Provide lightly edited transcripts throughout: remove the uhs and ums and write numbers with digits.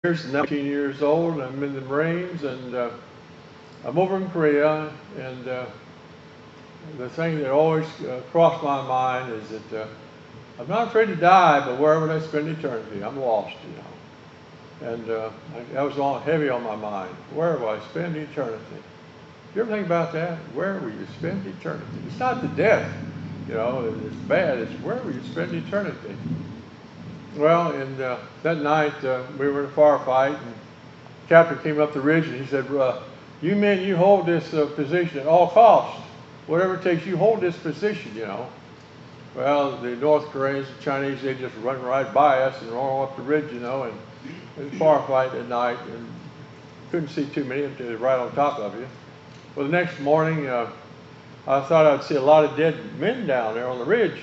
years, 19 years old. I'm in the Marines, and I'm over in Korea. And the thing that always crossed my mind is that I'm not afraid to die, but where would I spend eternity? I'm lost, you know. And that was all heavy on my mind. Where will I spend eternity? You ever think about that? Where will you spend eternity? It's not the death, you know, it's bad. It's where will you spend eternity? Well, and that night we were in a firefight, and the captain came up the ridge and he said, you men, you hold this position at all costs. Whatever it takes, you hold this position, you know. Well, the North Koreans, the Chinese, they just run right by us and roll up the ridge, you know, and it was a firefight at night, and couldn't see too many until they were right on top of you. Well, the next morning, I thought I'd see a lot of dead men down there on the ridge.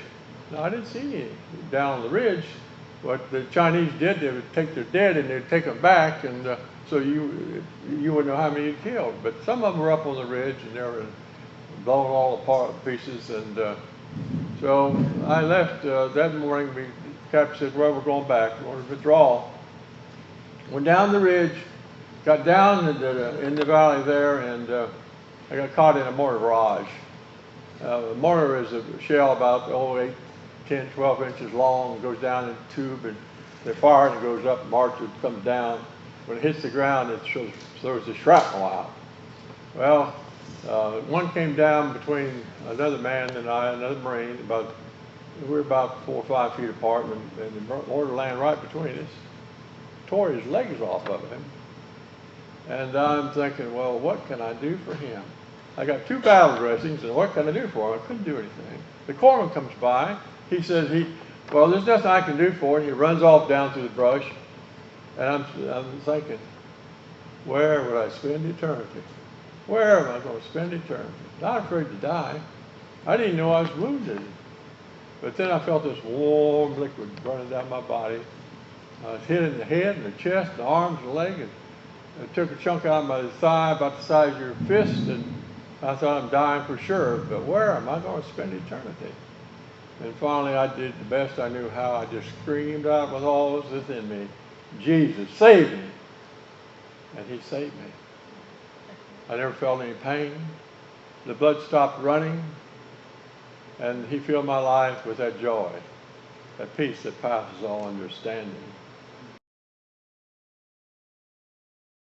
No, I didn't see any down on the ridge. What the Chinese did, they would take their dead and they'd take them back, and so you wouldn't know how many you killed. But some of them were up on the ridge and they were blown all apart pieces. And so I left that morning. The captain said, well, we're going back. We're going to withdraw. Went down the ridge, got down in the valley there, and I got caught in a mortar barrage. A mortar is a shell about 8, 10, 12 inches long, goes down in a tube, and they fire and it goes up, marches, comes down. When it hits the ground, it throws the shrapnel out. Well, one came down between another man and I, another Marine. We were about 4 or 5 feet apart, and the mortar landed right between us. Tore his legs off of him. And I'm thinking, well, what can I do for him? I got 2 battle dressings, and what can I do for him? I couldn't do anything. The corpsman comes by. He says, well, there's nothing I can do for him. He runs off down through the brush. And I'm thinking, where would I spend eternity? Where am I going to spend eternity? Not afraid to die. I didn't know I was wounded. But then I felt this warm liquid running down my body. I was hit in the head and the chest, the arms, the leg, and it took a chunk out of my thigh about the size of your fist, and I thought I'm dying for sure, but where am I going to spend eternity? And finally I did the best I knew how. I just screamed out with all that was within me, Jesus, save me. And he saved me. I never felt any pain. The blood stopped running, and he filled my life with that joy, that peace that passes all understanding.